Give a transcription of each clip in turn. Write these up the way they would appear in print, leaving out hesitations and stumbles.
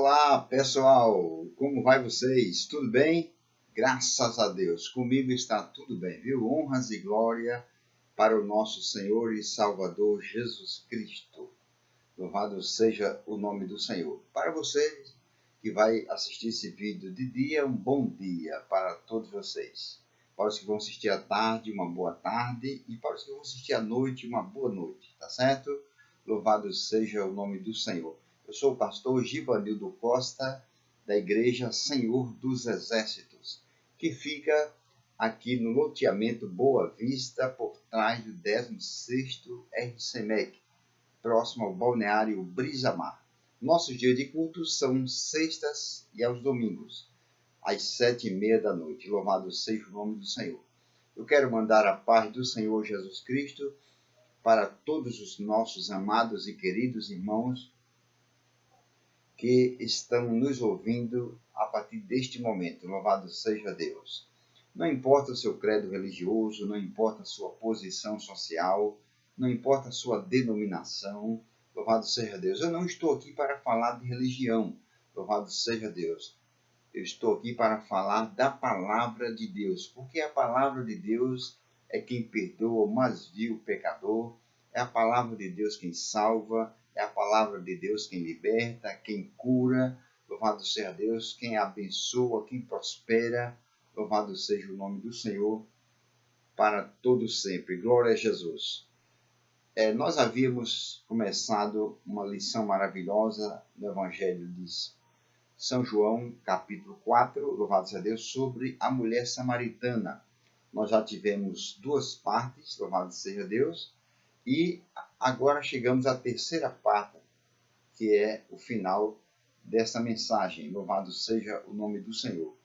Olá, pessoal! Como vai vocês? Tudo bem? Graças a Deus, comigo está tudo bem, viu? Honras e glória para o nosso Senhor e Salvador Jesus Cristo. Louvado seja o nome do Senhor. Para você que vai assistir esse vídeo de dia, um bom dia para todos vocês. Para os que vão assistir à tarde, uma boa tarde. E para os que vão assistir à noite, uma boa noite, tá certo? Louvado seja o nome do Senhor. Eu sou o pastor Givanildo Costa, da Igreja Senhor dos Exércitos, que fica aqui no loteamento Boa Vista, por trás do 16º RCMEC, próximo ao balneário Brisa Mar. Nossos dias de culto são sextas e aos domingos, às 7h30 da noite. Louvado seja o nome do Senhor. Eu quero mandar a paz do Senhor Jesus Cristo para todos os nossos amados e queridos irmãos que estão nos ouvindo a partir deste momento. Louvado seja Deus. Não importa o seu credo religioso, não importa a sua posição social, não importa a sua denominação, louvado seja Deus. Eu não estou aqui para falar de religião, louvado seja Deus. Eu estou aqui para falar da palavra de Deus, porque a palavra de Deus é quem perdoa o mais vil pecador, é a palavra de Deus quem salva, é a palavra de Deus quem liberta, quem cura, louvado seja Deus, quem abençoa, quem prospera, louvado seja o nome do Senhor, para todo sempre. Glória a Jesus. Nós havíamos começado uma lição maravilhosa no Evangelho de São João, capítulo 4, louvado seja Deus, sobre a mulher samaritana. Nós já tivemos duas partes, louvado seja Deus, e agora chegamos à terceira parte, que é o final dessa mensagem. Louvado seja o nome do Senhor.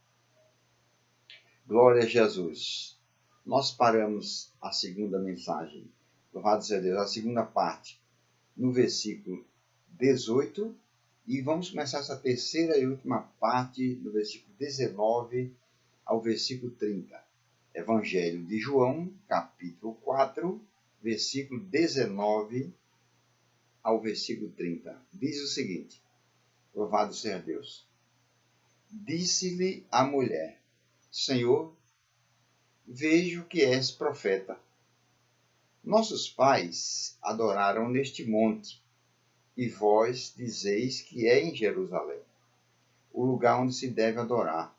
Glória a Jesus. Nós paramos a segunda mensagem, louvado seja Deus, a segunda parte, no versículo 18, e vamos começar essa terceira e última parte, no versículo 19 ao versículo 30. Evangelho de João, capítulo 4, versículo 19 ao versículo 30. Diz o seguinte: louvado seja Deus. Disse-lhe a mulher: Senhor, vejo que és profeta. Nossos pais adoraram neste monte, e vós dizeis que é em Jerusalém, o lugar onde se deve adorar.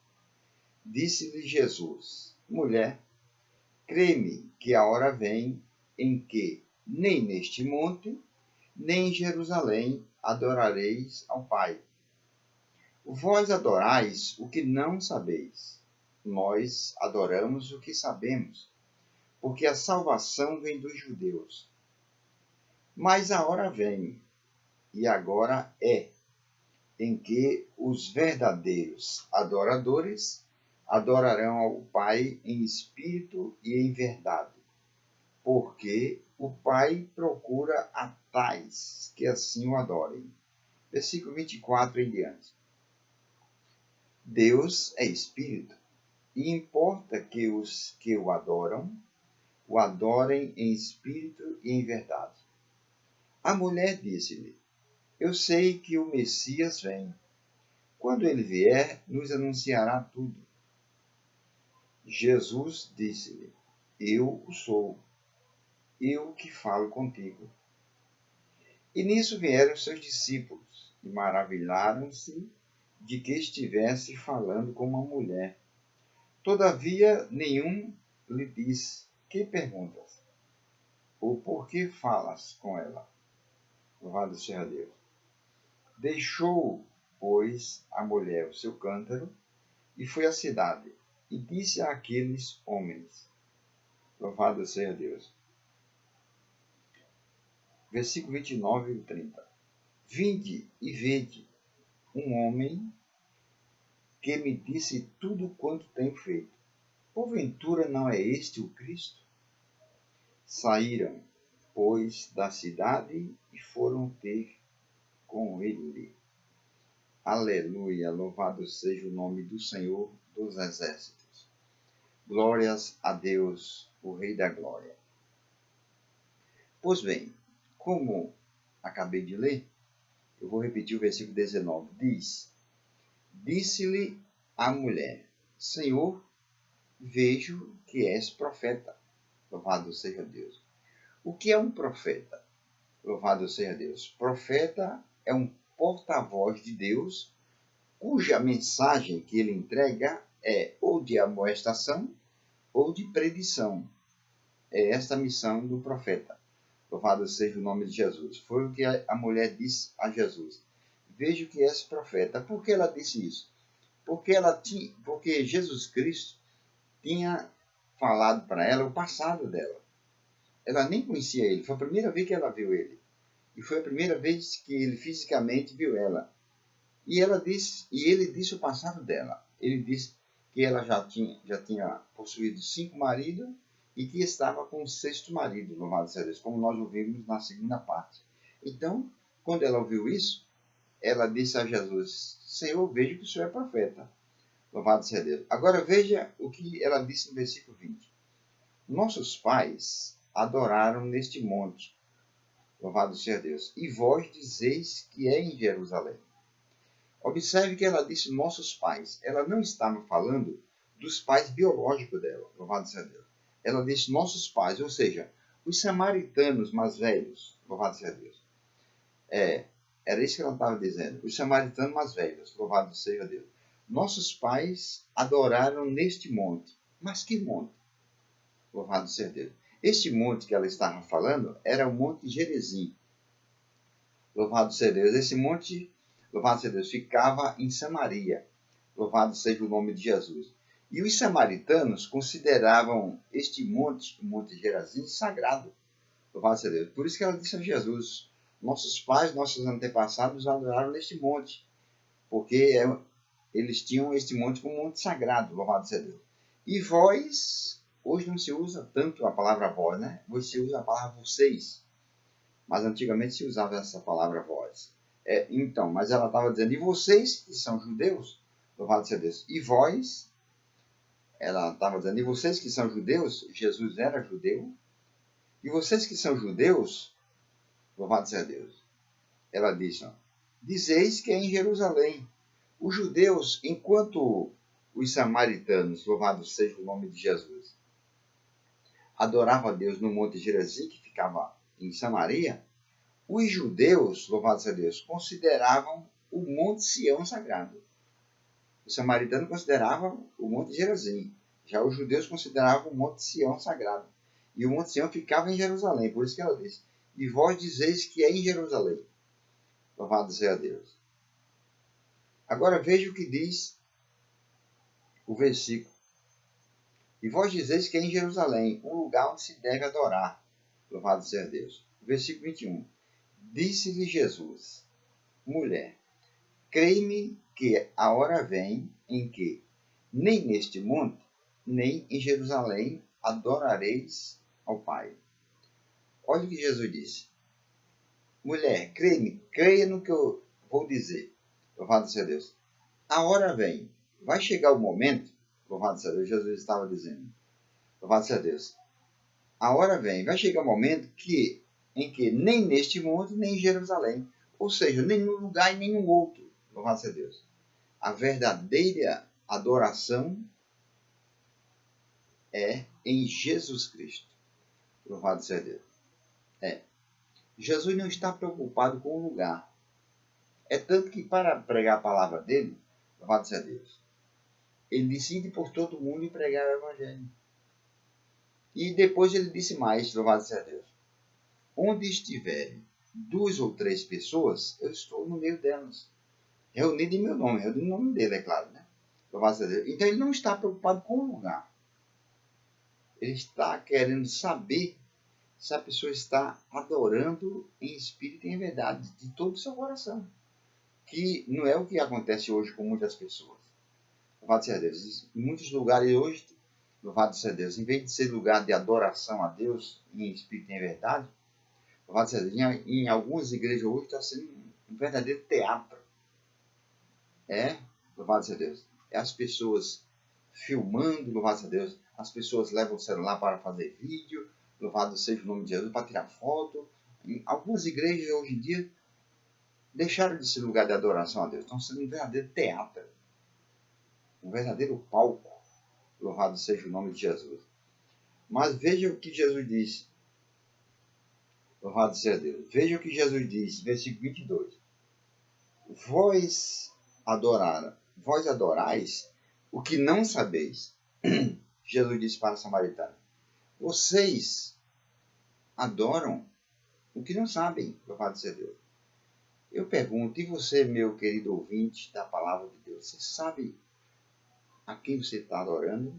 Disse-lhe Jesus: Mulher, crê-me que a hora vem em que, nem neste monte, nem em Jerusalém, adorareis ao Pai. Vós adorais o que não sabeis. Nós adoramos o que sabemos, porque a salvação vem dos judeus. Mas a hora vem, e agora é, em que os verdadeiros adoradores adorarão ao Pai em espírito e em verdade, porque o Pai procura a tais que assim o adorem. Versículo 24 em diante. Deus é espírito, e importa que os que o adorem em espírito e em verdade. A mulher disse-lhe: Eu sei que o Messias vem. Quando ele vier, nos anunciará tudo. Jesus disse-lhe: Eu o sou, eu que falo contigo. E nisso vieram seus discípulos, e maravilharam-se de que estivesse falando com uma mulher. Todavia, nenhum lhe disse: Que perguntas? Ou por que falas com ela? Louvado seja Deus. Deixou, pois, a mulher o seu cântaro, e foi à cidade, e disse àqueles homens: Louvado seja Deus. Versículo 29 e 30. Vinde e vede um homem que me disse tudo quanto tenho feito. Porventura não é este o Cristo? Saíram, pois, da cidade e foram ter com ele. Aleluia, louvado seja o nome do Senhor dos Exércitos. Glórias a Deus, o Rei da Glória. Pois bem, como acabei de ler, eu vou repetir o versículo 19. Diz: Disse-lhe a mulher: Senhor, vejo que és profeta. Louvado seja Deus. O que é um profeta? Louvado seja Deus. Profeta é um porta-voz de Deus, cuja mensagem que ele entrega é ou de amoestação ou de predição. É esta a missão do profeta. Louvado seja o nome de Jesus. Foi o que a mulher disse a Jesus. Vejo que és profeta. Por que ela disse isso? Porque Jesus Cristo tinha falado para ela o passado dela. Ela nem conhecia ele. Foi a primeira vez que ela viu ele. E foi a primeira vez que ele fisicamente viu ela. E ele disse o passado dela. Ele disse que ela já tinha possuído 5 maridos e que estava com o 6º marido, louvado seja Deus, como nós ouvimos na segunda parte. Então, quando ela ouviu isso, ela disse a Jesus: Senhor, vejo que o Senhor é profeta. Louvado seja Deus. Agora veja o que ela disse no versículo 20. Nossos pais adoraram neste monte. Louvado seja Deus. E vós dizeis que é em Jerusalém. Observe que ela disse nossos pais. Ela não estava falando dos pais biológicos dela. Louvado seja Deus. Ela disse nossos pais, ou seja, os samaritanos mais velhos. Louvado seja Deus. Era isso que ela estava dizendo. Os samaritanos mais velhos. Louvado seja Deus. Nossos pais adoraram neste monte. Mas que monte? Louvado seja Deus. Este monte que ela estava falando era o Monte Gerizim. Louvado seja Deus. Esse monte, louvado seja Deus, ficava em Samaria. Louvado seja o nome de Jesus. E os samaritanos consideravam este monte, o Monte Gerizim, sagrado. Louvado seja Deus. Por isso que ela disse a Jesus: nossos pais, nossos antepassados adoraram neste monte. Porque eles tinham este monte como monte sagrado. Louvado seja Deus. E vós, hoje não se usa tanto a palavra vós, né? Hoje se usa a palavra vocês. Mas antigamente se usava essa palavra vós. Então, mas ela estava dizendo, e vocês que são judeus, louvado seja Deus, e vós, ela estava dizendo, e vocês que são judeus, Jesus era judeu, e vocês que são judeus, louvado seja Deus. Ela disse, dizeis que é em Jerusalém. Os judeus, enquanto os samaritanos, louvado seja o nome de Jesus, adoravam a Deus no Monte Gerizim, que ficava em Samaria, os judeus, louvado seja Deus, consideravam o Monte Sião sagrado. Os samaritanos consideravam o Monte Gerizim. Já os judeus consideravam o Monte Sião sagrado. E o Monte Sião ficava em Jerusalém. Por isso que ela disse, e vós dizeis que é em Jerusalém. Louvado seja Deus. Agora veja o que diz o versículo. E vós dizeis que é em Jerusalém, um lugar onde se deve adorar. Louvado seja Deus. Versículo 21. Disse-lhe Jesus, mulher, crei-me que a hora vem em que, nem neste monte, nem em Jerusalém, adorareis ao Pai. Olha o que Jesus disse. Mulher, crei-me, creia no que eu vou dizer. Louvado seja Deus. A hora vem. Vai chegar o momento, louvado seja Deus, Jesus estava dizendo. Louvado seja Deus. A hora vem, vai chegar o momento em que nem neste monte, nem em Jerusalém, ou seja, nem num lugar e nem no outro, louvado seja Deus, a verdadeira adoração é em Jesus Cristo, louvado seja Deus. Jesus não está preocupado com o lugar, é tanto que para pregar a palavra dele, louvado seja Deus, ele decide por todo mundo e pregar o evangelho. E depois ele disse mais, louvado seja Deus, onde estiverem 2 ou 3 pessoas, eu estou no meio delas. Reunido em meu nome, reunido em nome dele, é claro, né? Louvado seja Deus. Então ele não está preocupado com o lugar. Ele está querendo saber se a pessoa está adorando em espírito e em verdade, de todo o seu coração. Que não é o que acontece hoje com muitas pessoas. Louvado seja Deus. Em muitos lugares hoje, louvado seja Deus, em vez de ser lugar de adoração a Deus em espírito e em verdade, louvado seja Deus, em algumas igrejas hoje está sendo um verdadeiro teatro. Louvado seja Deus. É as pessoas filmando, louvado seja Deus. As pessoas levam o celular para fazer vídeo, louvado seja o nome de Jesus, para tirar foto. Em algumas igrejas hoje em dia deixaram de ser lugar de adoração a Deus, estão sendo um verdadeiro teatro. um verdadeiro palco. Louvado seja o nome de Jesus. Mas veja o que Jesus diz. Louvado seja Deus. Veja o que Jesus diz, versículo 22. Vós adorais o que não sabeis. Jesus disse para a samaritana. Vocês adoram o que não sabem. Louvado seja Deus. Eu pergunto, e você, meu querido ouvinte da palavra de Deus, você sabe a quem você está adorando?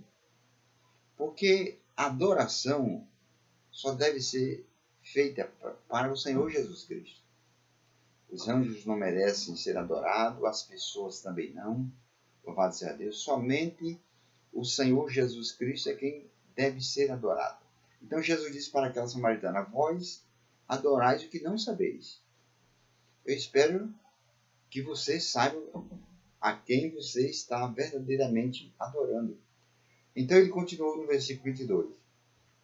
Porque a adoração só deve ser feita para o Senhor Jesus Cristo. Os anjos não merecem ser adorados, as pessoas também não. Louvado seja Deus. Somente o Senhor Jesus Cristo é quem deve ser adorado. Então Jesus disse para aquela samaritana, vós adorais o que não sabeis. Eu espero que você saiba a quem você está verdadeiramente adorando. Então ele continuou no versículo 22.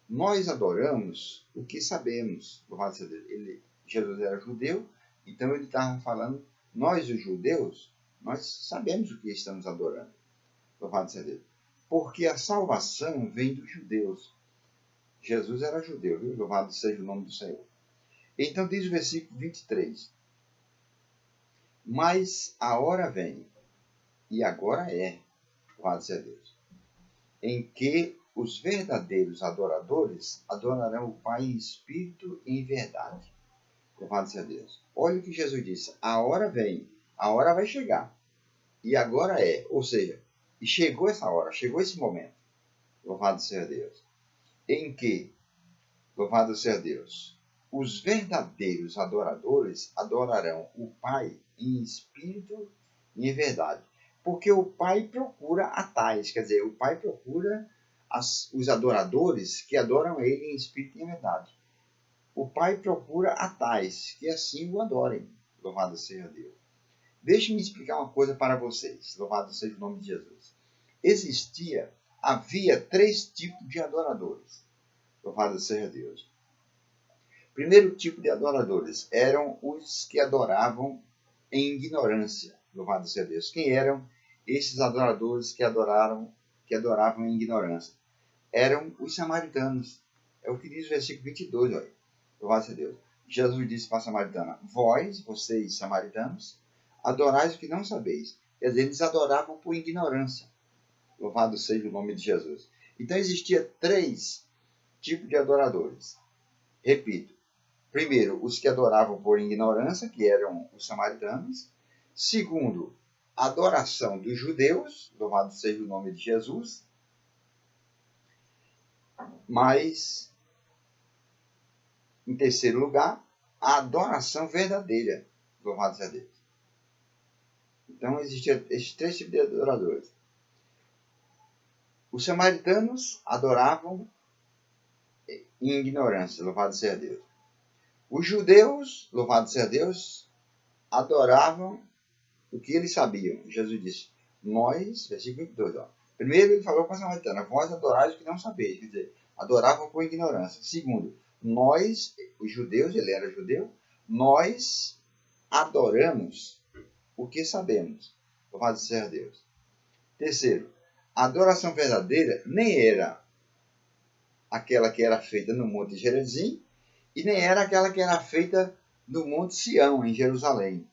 Nós adoramos o que sabemos. Louvado seja Deus. Jesus era judeu, então ele estava falando, nós os judeus, nós sabemos o que estamos adorando. Louvado seja Deus. Porque a salvação vem dos judeus. Jesus era judeu, viu? Louvado seja o nome do Senhor. Então diz o versículo 23. Mas a hora vem, e agora é, louvado seja Deus, em que os verdadeiros adoradores adorarão o Pai em espírito e em verdade. Louvado seja Deus. Olha o que Jesus disse. A hora vem, a hora vai chegar. E agora é. Ou seja, e chegou essa hora, chegou esse momento. Louvado seja Deus. Em que, louvado seja Deus, os verdadeiros adoradores adorarão o Pai em espírito e em verdade. Porque o Pai procura a tais, quer dizer, o Pai procura os adoradores que adoram Ele em espírito e em verdade. O Pai procura a tais que assim o adorem. Louvado seja Deus. Deixe-me explicar uma coisa para vocês. Louvado seja o nome de Jesus. Havia 3 tipos de adoradores. Louvado seja Deus. Primeiro tipo de adoradores eram os que adoravam em ignorância. Louvado seja Deus. Quem eram esses adoradores que adoravam em ignorância? Eram os samaritanos. É o que diz o versículo 22, olha. Louvado seja Deus. Jesus disse para a samaritana, vocês samaritanos, adorais o que não sabeis. Quer dizer, eles adoravam por ignorância. Louvado seja o nome de Jesus. Então existia 3 tipos de adoradores. Repito. Primeiro, os que adoravam por ignorância, que eram os samaritanos. Segundo, a adoração dos judeus, louvado seja o nome de Jesus. Mas, em terceiro lugar, a adoração verdadeira, louvado seja Deus. Então, existiam esses 3 tipos de adoradores. Os samaritanos adoravam em ignorância, louvado seja Deus. Os judeus, louvado seja Deus, adoravam o que eles sabiam. Jesus disse, versículo 22, ó. Primeiro ele falou para a samaritana, vós adorais o que não sabeis, quer dizer, adoravam por ignorância. Segundo, nós, os judeus, ele era judeu, nós adoramos o que sabemos. Louvado seja Deus. Terceiro, a adoração verdadeira nem era aquela que era feita no Monte Gerizim, e nem era aquela que era feita no Monte Sião, em Jerusalém.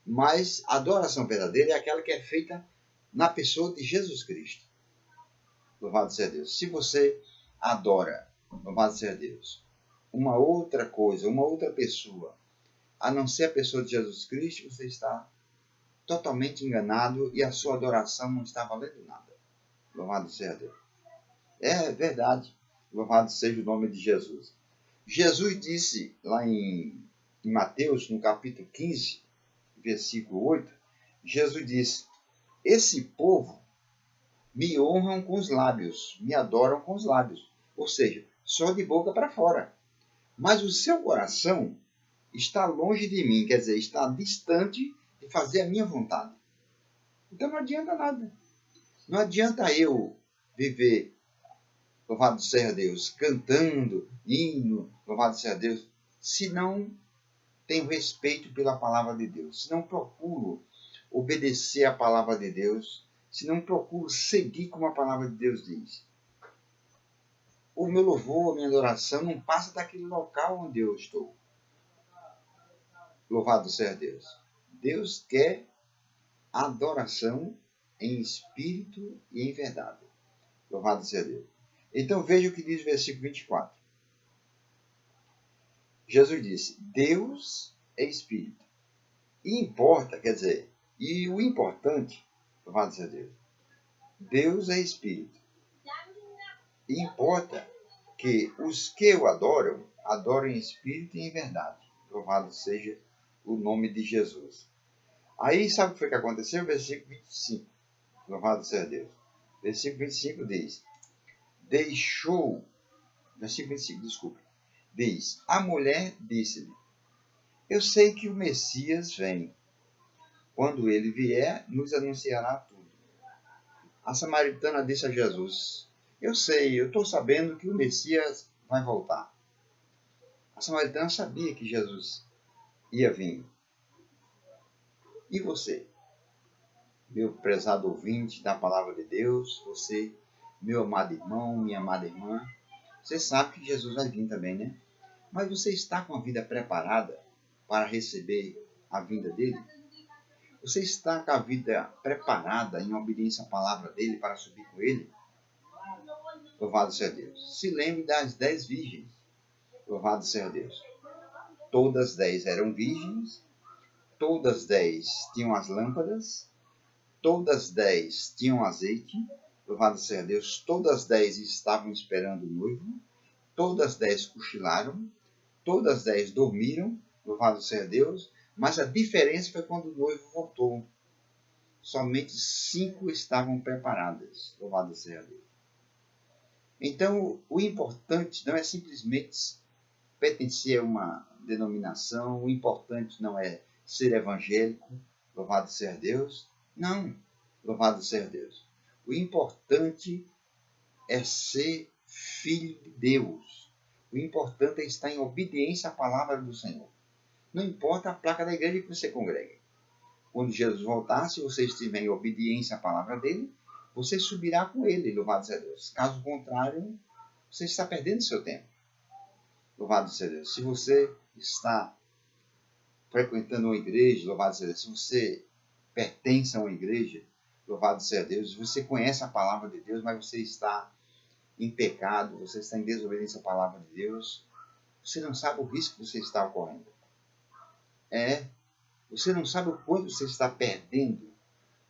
Mas a adoração verdadeira é aquela que é feita na pessoa de Jesus Cristo. Louvado seja Deus. Se você adora, louvado seja Deus, uma outra coisa, uma outra pessoa, a não ser a pessoa de Jesus Cristo, você está totalmente enganado e a sua adoração não está valendo nada. Louvado seja Deus. É verdade. Louvado seja o nome de Jesus. Jesus disse lá em Mateus, no capítulo 15, versículo 8, Jesus disse, esse povo me honram com os lábios, me adoram com os lábios. Ou seja, só de boca para fora. Mas o seu coração está longe de mim, quer dizer, está distante de fazer a minha vontade. Então não adianta nada. Não adianta eu viver, louvado seja Deus, cantando, hino, louvado seja Deus, se não tenho respeito pela palavra de Deus, se não procuro obedecer a palavra de Deus, se não procuro seguir como a palavra de Deus diz. O meu louvor, a minha adoração não passa daquele local onde eu estou. Louvado seja Deus. Deus quer adoração em espírito e em verdade. Louvado seja Deus. Então veja o que diz o versículo 24. Jesus disse, Deus é espírito. E importa, quer dizer, e o importante, louvado seja Deus, Deus é espírito. E importa que os que o adoram, adoram em espírito e em verdade. Louvado seja o nome de Jesus. Aí sabe o que foi que aconteceu? Versículo 25. Louvado seja Deus. Versículo 25 diz, versículo 25, desculpe, diz, a mulher disse-lhe, eu sei que o Messias vem. Quando ele vier, nos anunciará tudo. A samaritana disse a Jesus, eu sei, eu estou sabendo que o Messias vai voltar. A samaritana sabia que Jesus ia vir. E você, meu prezado ouvinte da palavra de Deus, você, meu amado irmão, minha amada irmã, você sabe que Jesus vai vir também, né? Mas você está com a vida preparada para receber a vinda dele? Você está com a vida preparada em obediência à palavra dele para subir com ele? Louvado seja Deus. Se lembre das 10 virgens. Louvado seja Deus. Todas 10 eram virgens, todas 10 tinham as lâmpadas, todas 10 tinham azeite. Louvado seja Deus. Todas 10 estavam esperando o noivo, todas 10 cochilaram, todas 10 dormiram. Louvado seja Deus. Mas a diferença foi quando o noivo voltou. Somente 5 estavam preparadas. Louvado seja Deus. Então, o importante não é simplesmente pertencer a uma denominação, o importante não é ser evangélico, louvado seja Deus. Não, louvado seja Deus. O importante é ser filho de Deus. O importante é estar em obediência à palavra do Senhor. Não importa a placa da igreja que você congrega. Quando Jesus voltar, se você estiver em obediência à palavra dele, você subirá com ele, louvado seja Deus. Caso contrário, você está perdendo seu tempo. Louvado seja Deus. Se você está frequentando uma igreja, louvado seja Deus. Se você pertence a uma igreja, louvado seja Deus. Você conhece a palavra de Deus, mas você está em pecado, você está em desobediência à palavra de Deus, você não sabe o risco que você está ocorrendo. Você não sabe o quanto você está perdendo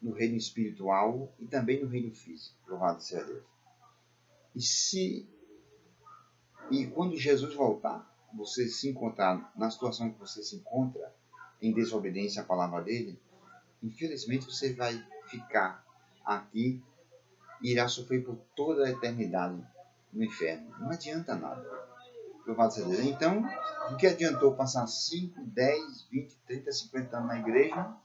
no reino espiritual e também no reino físico. Louvado seja Deus. E quando Jesus voltar, você se encontrar na situação que você se encontra, em desobediência à palavra dele, infelizmente você vai ficar aqui e irá sofrer por toda a eternidade no inferno. Não adianta nada. Louvado seja Deus. Então, o que adiantou passar 5, 10, 20, 30, 50 anos na igreja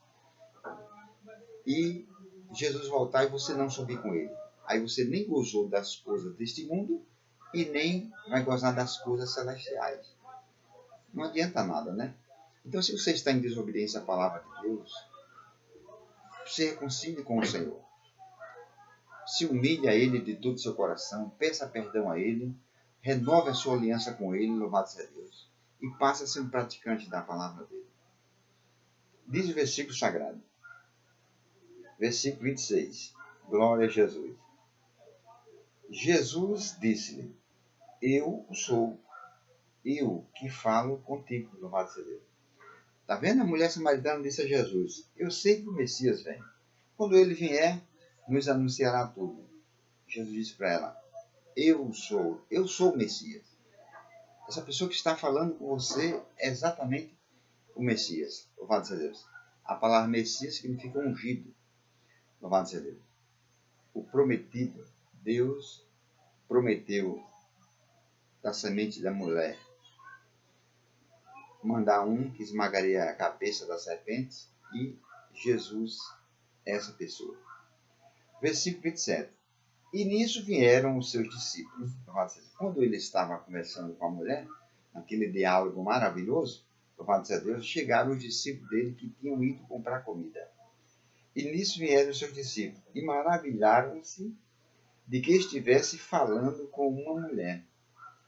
e Jesus voltar e você não subir com ele? Aí você nem gozou das coisas deste mundo e nem vai gozar das coisas celestiais. Não adianta nada, né? Então, se você está em desobediência à palavra de Deus, se reconcilie com o Senhor. Se humilhe a Ele de todo o seu coração, peça perdão a Ele, renove a sua aliança com Ele, louvado seja Deus, e passe a ser um praticante da palavra dele. Diz o versículo sagrado, versículo 26, glória a Jesus. Jesus disse-lhe, eu sou, eu que falo contigo, louvado seja Deus. Está vendo? A mulher samaritana disse a Jesus, eu sei que o Messias vem. Quando ele vier, nos anunciará tudo. Jesus disse para ela, eu sou o Messias. Essa pessoa que está falando com você é exatamente o Messias. Louvado seja Deus. A palavra Messias significa ungido. Louvado seja Deus. O prometido. Deus prometeu da semente da mulher mandar um que esmagaria a cabeça das serpentes, e Jesus é essa pessoa. Versículo 27. E nisso vieram os seus discípulos. Quando ele estava conversando com a mulher, naquele diálogo maravilhoso, louvado seja Deus, chegaram os discípulos dele que tinham ido comprar comida. E nisso vieram os seus discípulos, e maravilharam-se de que estivesse falando com uma mulher.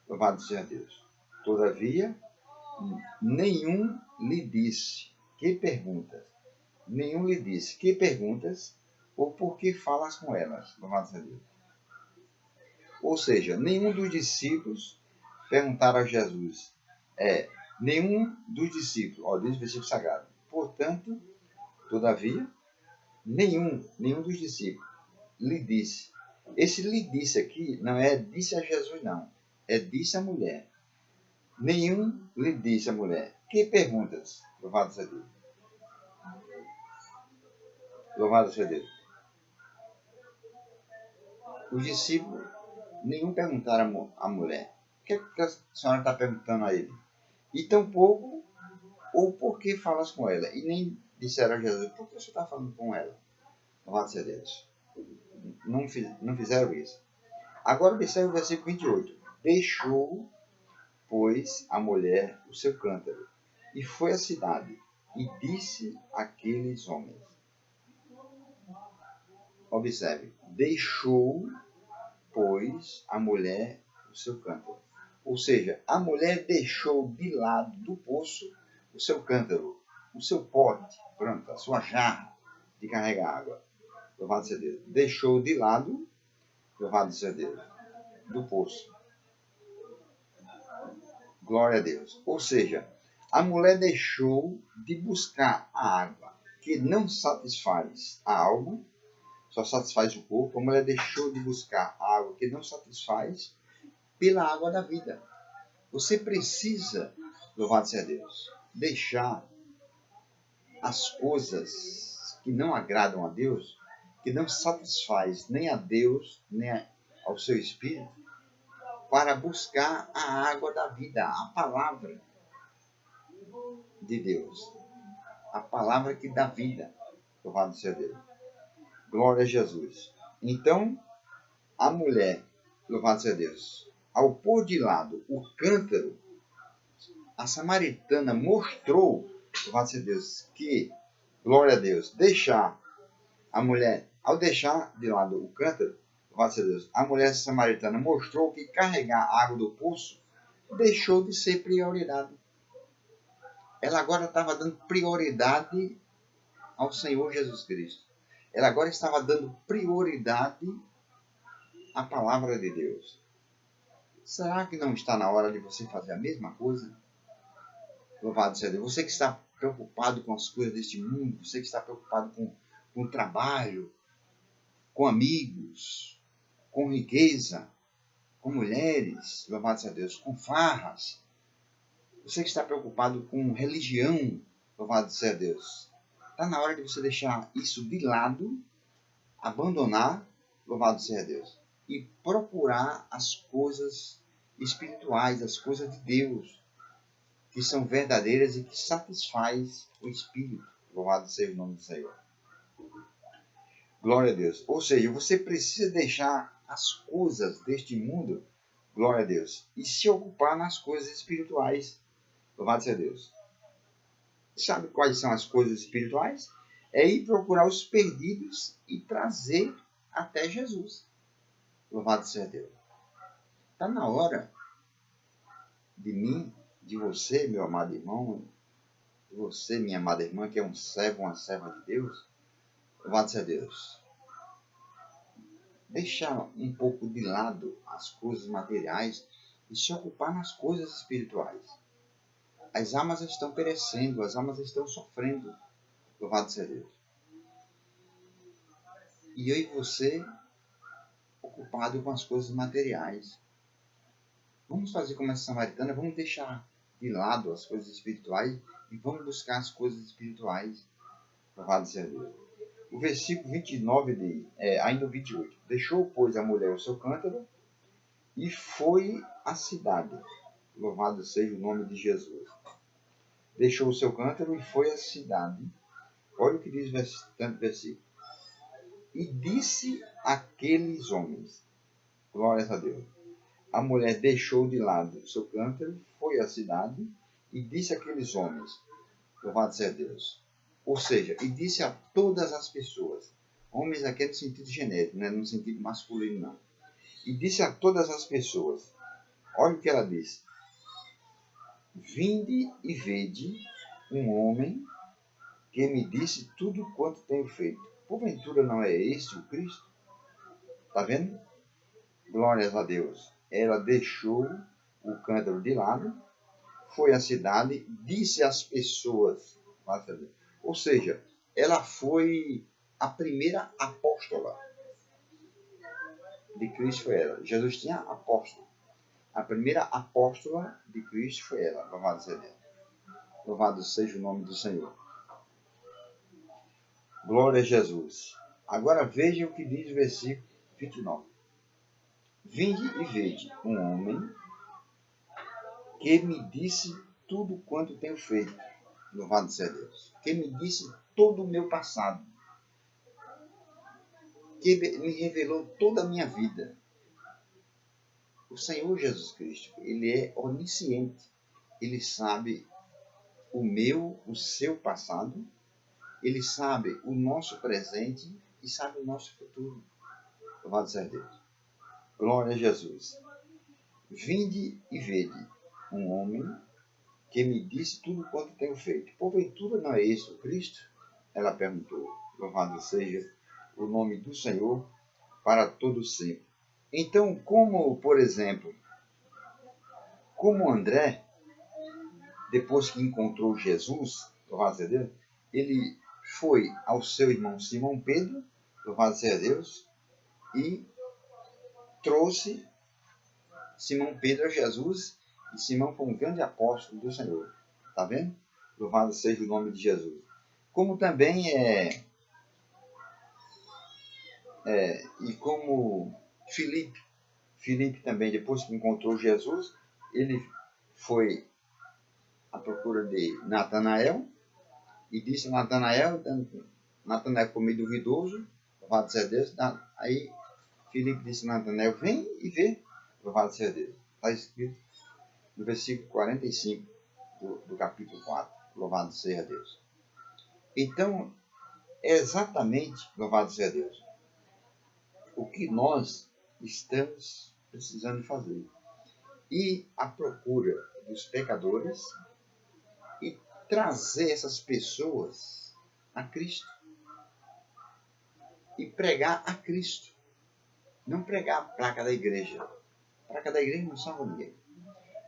Louvado seja Deus. Todavia, nenhum lhe disse. Que perguntas? Nenhum lhe disse. Que perguntas? Ou por que falas com elas? Louvado seja Deus. Ou seja, nenhum dos discípulos perguntaram a Jesus. Nenhum dos discípulos, diz o versículo sagrado. Portanto, todavia, nenhum dos discípulos lhe disse. Esse lhe disse aqui não é disse a Jesus, não. É disse a mulher. Nenhum lhe disse a mulher. Que perguntas? Louvado seja Deus. Louvado seja Deus. Os discípulos, nenhum perguntaram à mulher. O que a senhora está perguntando a ele? E tampouco, ou por que falas com ela? E nem disseram a Jesus, por que você está falando com ela? Louvado seja Deus. Não fizeram isso. Agora observe o versículo 28. Deixou, pois, a mulher o seu cântaro, e foi à cidade, e disse àqueles homens. Observe. Deixou, pois, a mulher o seu cântaro. Ou seja, a mulher deixou de lado do poço o seu cântaro, o seu pote, pronto, a sua jarra de carregar água. Louvado seja Deus. Deixou de lado, louvado seja Deus, do poço. Glória a Deus. Ou seja, a mulher deixou de buscar a água que não satisfaz a alma, só satisfaz o corpo. A mulher deixou de buscar a água que não satisfaz pela água da vida. Você precisa, louvado seja Deus, deixar as coisas que não agradam a Deus, que não satisfaz nem a Deus, nem ao seu espírito, para buscar a água da vida, a palavra de Deus. A palavra que dá vida. Louvado seja Deus. Glória a Jesus. Então, a mulher, louvado seja Deus, ao pôr de lado o cântaro, a samaritana mostrou, louvado seja Deus, que, glória a Deus, a mulher, ao deixar de lado o cântaro, louvado seja Deus, a mulher samaritana mostrou que carregar a água do poço deixou de ser prioridade. Ela agora estava dando prioridade ao Senhor Jesus Cristo. Ela agora estava dando prioridade à palavra de Deus. Será que não está na hora de você fazer a mesma coisa? Louvado seja Deus. Você que está preocupado com as coisas deste mundo, você que está preocupado com o trabalho, com amigos, com riqueza, com mulheres, louvado seja Deus, com farras. Você que está preocupado com religião, louvado seja Deus. Está na hora de você deixar isso de lado, abandonar, louvado seja Deus, e procurar as coisas espirituais, as coisas de Deus, que são verdadeiras e que satisfaz o espírito. Louvado seja o nome do Senhor. Glória a Deus. Ou seja, você precisa deixar as coisas deste mundo, glória a Deus, e se ocupar nas coisas espirituais. Louvado seja Deus. Sabe quais são as coisas espirituais? É ir procurar os perdidos e trazer até Jesus. Louvado seja Deus. Está na hora de mim, de você, meu amado irmão, de você, minha amada irmã, que é um servo, uma serva de Deus. Louvado seja Deus. Deixar um pouco de lado as coisas materiais e se ocupar nas coisas espirituais. As almas estão perecendo, as almas estão sofrendo. Louvado seja Deus. E eu e você, ocupado com as coisas materiais. Vamos fazer como essa samaritana, vamos deixar de lado as coisas espirituais e vamos buscar as coisas espirituais. Louvado seja Deus. O versículo 29 diz, ainda o 28. Deixou, pois, a mulher o seu cântaro e foi à cidade. Louvado seja o nome de Jesus. Deixou o seu cântaro e foi à cidade. Olha o que diz o versículo. E disse àqueles homens, glórias a Deus. A mulher deixou de lado o seu cântaro, foi à cidade e disse àqueles homens, louvado seja Deus. Ou seja, e disse a todas as pessoas, homens aqui é no sentido genérico, não é no sentido masculino não. E disse a todas as pessoas, olha o que ela disse, vinde e vede um homem que me disse tudo quanto tenho feito. Porventura não é este o Cristo? Está vendo? Glórias a Deus. Ela deixou o cântaro de lado, foi à cidade, disse às pessoas, ou seja, ela foi a primeira apóstola de Cristo, foi ela. Jesus tinha apóstolo. A primeira apóstola de Cristo foi ela. Louvado seja Deus. Louvado seja o nome do Senhor. Glória a Jesus. Agora veja o que diz o versículo 29. Vinde e vede um homem que me disse tudo quanto tenho feito. Louvado seja Deus. Que me disse todo o meu passado. Que me revelou toda a minha vida. O Senhor Jesus Cristo, Ele é onisciente. Ele sabe o seu passado. Ele sabe o nosso presente e sabe o nosso futuro. Louvado seja Deus. Glória a Jesus. Vinde e vede um homem que me disse tudo quanto tenho feito. Porventura não é esse o Cristo? Ela perguntou. Louvado seja o nome do Senhor para todo sempre. Então, como, por exemplo, como André, depois que encontrou Jesus, louvado seja Deus, ele foi ao seu irmão Simão Pedro, louvado seja Deus, e trouxe Simão Pedro a Jesus, e Simão foi um grande apóstolo do Senhor. Está vendo? Louvado seja o nome de Jesus. Como também e como Filipe também, depois que encontrou Jesus, ele foi à procura de Natanael, e disse a Natanael ficou meio duvidoso, louvado seja Deus, aí Filipe disse a Natanael, vem e vê, louvado seja Deus. Está escrito no versículo 45 do capítulo 4, louvado seja Deus. Então, é exatamente, louvado seja Deus, o que nós estamos precisando fazer. Ir à procura dos pecadores e trazer essas pessoas a Cristo. E pregar a Cristo. Não pregar a placa da igreja. A placa da igreja não salva ninguém.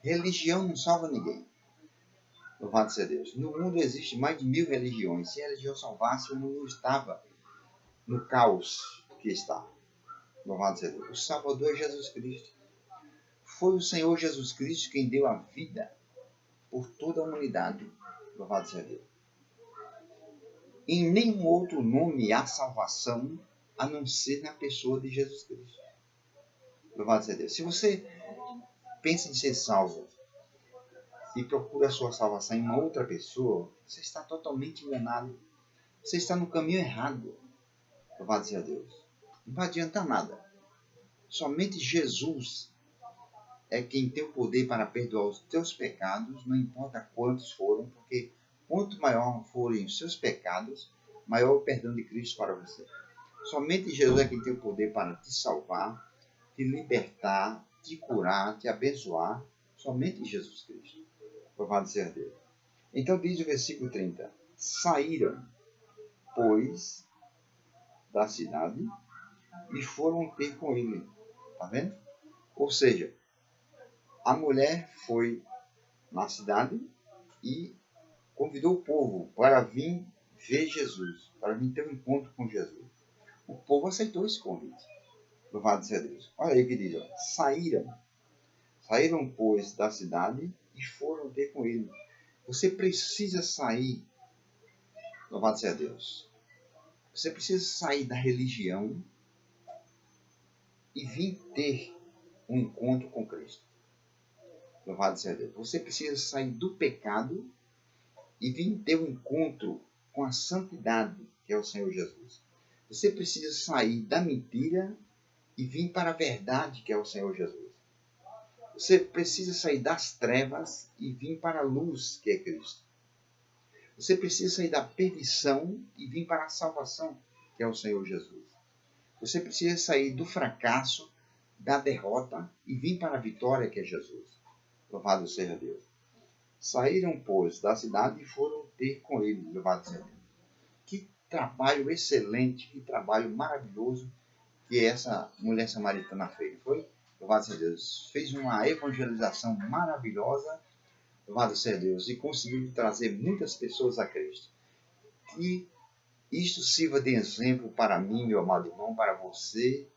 Religião não salva ninguém. Louvado seja Deus. No mundo existe mais de 1000 religiões. Se a religião salvasse, o mundo não estava no caos que está. Louvado seja Deus. O Salvador é Jesus Cristo. Foi o Senhor Jesus Cristo quem deu a vida por toda a humanidade. Louvado seja Deus. Em nenhum outro nome há salvação a não ser na pessoa de Jesus Cristo. Louvado seja Deus. Se você pensa em ser salvo e procura a sua salvação em uma outra pessoa, você está totalmente enganado. Você está no caminho errado. Louvado seja Deus. Não vai adiantar nada. Somente Jesus é quem tem o poder para perdoar os teus pecados, não importa quantos foram, porque quanto maior forem os seus pecados, maior o perdão de Cristo para você. Somente Jesus é quem tem o poder para te salvar, te libertar, te curar, te abençoar. Somente Jesus Cristo. Louvado seja Deus. Então diz o versículo 30. Saíram, pois, da cidade e foram ter com ele. Está vendo? Ou seja, a mulher foi na cidade e convidou o povo para vir ver Jesus, para vir ter um encontro com Jesus. O povo aceitou esse convite. Louvado seja Deus. Olha aí o que diz. Ó. Saíram, pois, da cidade e foram ter com ele. Você precisa sair. Louvado seja Deus. Você precisa sair da religião e vir ter um encontro com Cristo. Louvado seja Deus. Você precisa sair do pecado e vir ter um encontro com a santidade, que é o Senhor Jesus. Você precisa sair da mentira e vir para a verdade, que é o Senhor Jesus. Você precisa sair das trevas e vir para a luz, que é Cristo. Você precisa sair da perdição e vir para a salvação, que é o Senhor Jesus. Você precisa sair do fracasso, da derrota e vir para a vitória, que é Jesus. Louvado seja Deus. Saíram, pois, da cidade e foram ter com ele. Louvado seja Deus. Que trabalho excelente, que trabalho maravilhoso que essa mulher samaritana fez. Foi? Louvado seja Deus. Fez uma evangelização maravilhosa. Louvado seja Deus. E conseguiu trazer muitas pessoas a Cristo. Que isto sirva de exemplo para mim, meu amado irmão, para você.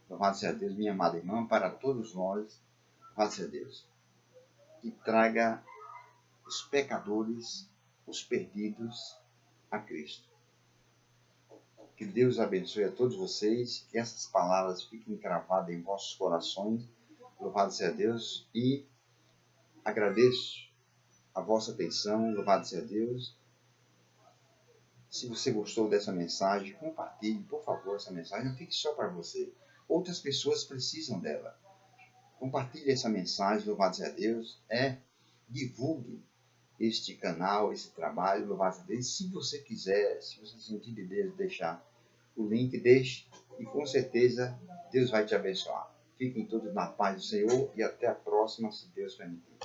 Louvado seja Deus, minha amada irmã, para todos nós. Louvado seja Deus. Que traga os pecadores, os perdidos a Cristo. Que Deus abençoe a todos vocês, que essas palavras fiquem cravadas em vossos corações. Louvado seja Deus. E agradeço a vossa atenção. Louvado seja Deus. Se você gostou dessa mensagem, compartilhe, por favor, essa mensagem. Não fique só para você. Outras pessoas precisam dela. Compartilhe essa mensagem. Louvado seja Deus. Divulgue este canal, esse trabalho. Louvado seja Deus. Se você quiser, se você sentir de Deus, deixar o link, deixe. E com certeza Deus vai te abençoar. Fiquem todos na paz do Senhor e até a próxima, se Deus permitir.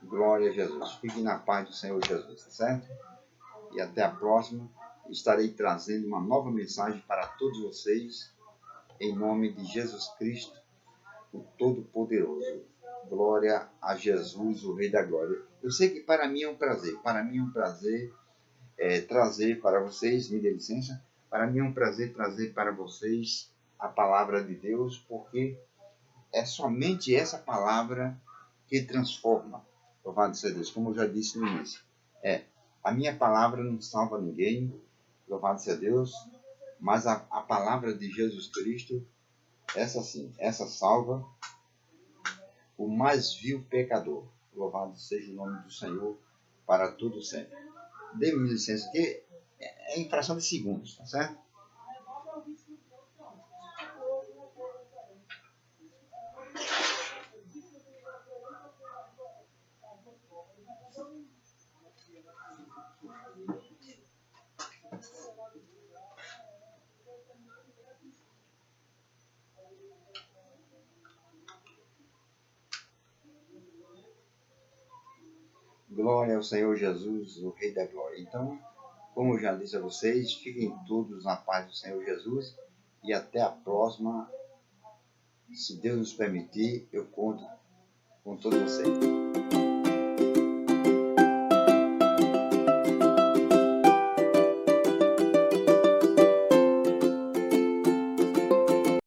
Glória a Jesus. Fiquem na paz do Senhor Jesus, tá certo? E até a próxima. Estarei trazendo uma nova mensagem para todos vocês, em nome de Jesus Cristo, o Todo-Poderoso. Glória a Jesus, o Rei da Glória. Eu sei que para mim é um prazer. Para mim é um prazer trazer para vocês, me dê licença, para mim é um prazer trazer para vocês a palavra de Deus, porque é somente essa palavra que transforma. Louvado seja Deus, como eu já disse no início. A minha palavra não salva ninguém, louvado seja Deus, mas a palavra de Jesus Cristo, essa sim, essa salva o mais vil pecador. Louvado seja o nome do Senhor para todo sempre. Dê-me licença, que é em fração de segundos, tá certo? Glória ao Senhor Jesus, o Rei da Glória. Então, como eu já disse a vocês, fiquem todos na paz do Senhor Jesus e até a próxima. Se Deus nos permitir, eu conto com todos vocês.